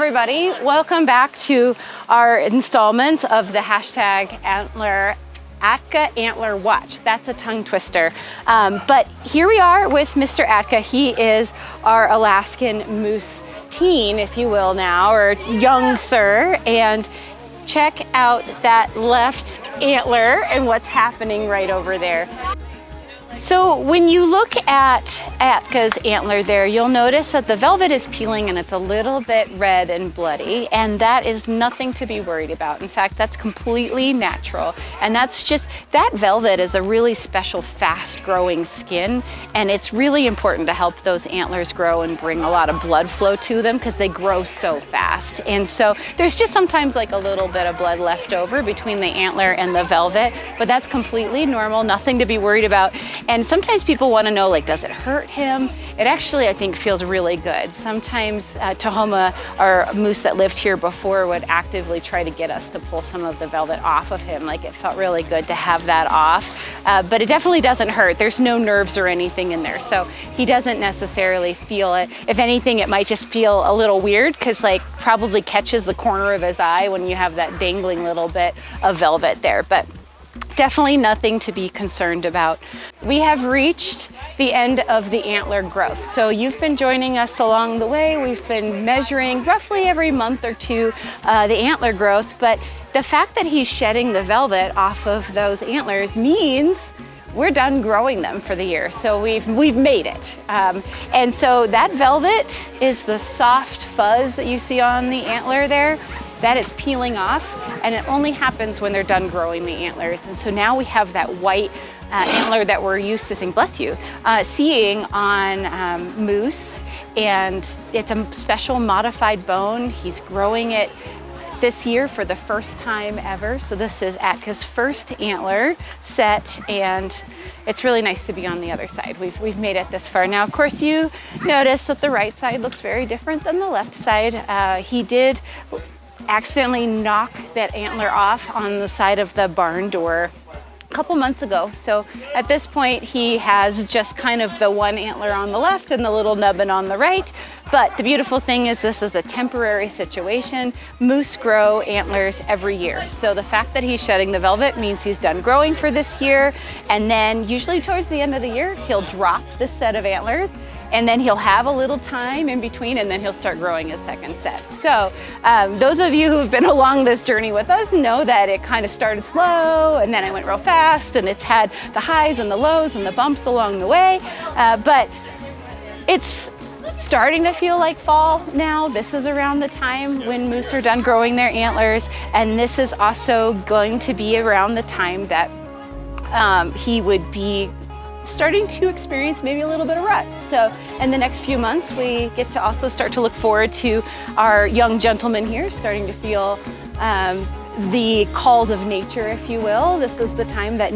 everybody. Welcome back to our installment of the hashtag Antler Atka Antler Watch. That's a tongue twister. But here we are with Mr. Atka. He is our Alaskan moose teen, if you will now, or young sir. And check out that left antler and what's happening right over there. So when you look at Atka's antler there, you'll notice that the velvet is peeling and it's a little bit red and bloody, and that is nothing to be worried about. In fact, that's completely natural. And that's just, that velvet is a really special, fast growing skin, and it's really important to help those antlers grow and bring a lot of blood flow to them because they grow so fast. And so there's just sometimes like a little bit of blood left over between the antler and the velvet, but that's completely normal, nothing to be worried about. And sometimes people want to know, like, does it hurt him? It actually, I think, feels really good. Sometimes Tahoma, our moose that lived here before, would actively try to get us to pull some of the velvet off of him. Like, it felt really good to have that off. But it definitely doesn't hurt. There's no nerves or anything in there. So he doesn't necessarily feel it. If anything, it might just feel a little weird because, like, probably catches the corner of his eye when you have that dangling little bit of velvet there. But definitely nothing to be concerned about. We have reached the end of the antler growth. So you've been joining us along the way. We've been measuring roughly every month or two the antler growth, but the fact that he's shedding the velvet off of those antlers means we're done growing them for the year. So we've made it. And so that velvet is the soft fuzz that you see on the antler there. That is peeling off, and it only happens when they're done growing the antlers. And so now we have that white antler that we're used to seeing, bless you, seeing on moose, and it's a special modified bone. He's growing it this year for the first time ever. So this is Atka's first antler set, and it's really nice to be on the other side. We've made it this far. Now, of course, you notice that the right side looks very different than the left side. He did accidentally knock that antler off on the side of the barn door a couple months ago. So at this point, he has just kind of the one antler on the left and the little nubbin on the right. But the beautiful thing is this is a temporary situation. Moose grow antlers every year. So the fact that he's shedding the velvet means he's done growing for this year. And then usually towards the end of the year, he'll drop this set of antlers, and then he'll have a little time in between, and then he'll start growing his second set. So those of you who have been along this journey with us know that it kind of started slow, and then it went real fast, and it's had the highs and the lows and the bumps along the way. But it's starting to feel like fall now. This is around the time when moose are done growing their antlers, and this is also going to be around the time that he would be starting to experience maybe a little bit of rut. So in the next few months, we get to also start to look forward to our young gentleman here starting to feel the calls of nature, if you will. This is the time that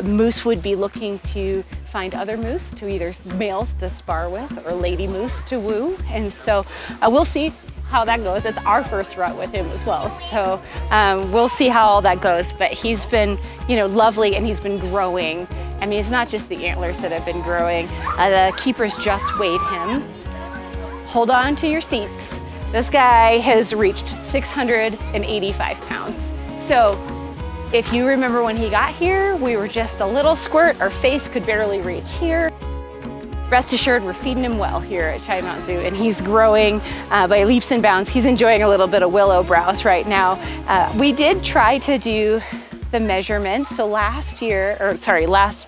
moose would be looking to find other moose, to either males to spar with or lady moose to woo. And so we'll see how that goes. It's our first rut with him as well. So we'll see how all that goes. But he's been, lovely, and he's been growing. I mean, it's not just the antlers that have been growing. The keepers just weighed him. Hold on to your seats. This guy has reached 685 pounds. So if you remember when he got here, we were just a little squirt. Our face could barely reach here. Rest assured, we're feeding him well here at CMZoo, and he's growing by leaps and bounds. He's enjoying a little bit of willow browse right now. We did try to do the measurements. So last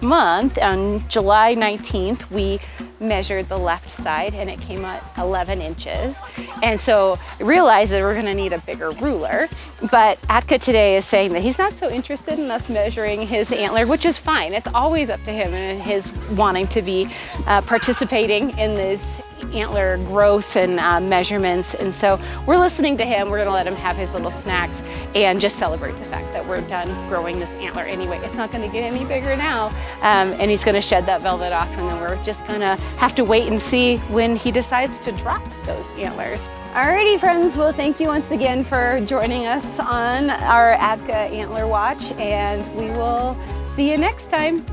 month on July 19th, we measured the left side, and it came at 11 inches. And so I realized that we're gonna need a bigger ruler. But Atka today is saying that he's not so interested in us measuring his antler, which is fine. It's always up to him and his wanting to be participating in this antler growth and measurements. And so we're listening to him. We're gonna let him have his little snacks and just celebrate the fact that we're done growing this antler anyway. It's not gonna get any bigger now. And he's gonna shed that velvet off, and then we're just gonna have to wait and see when he decides to drop those antlers. Alrighty, friends, well, thank you once again for joining us on our Atka Antler Watch, and we will see you next time.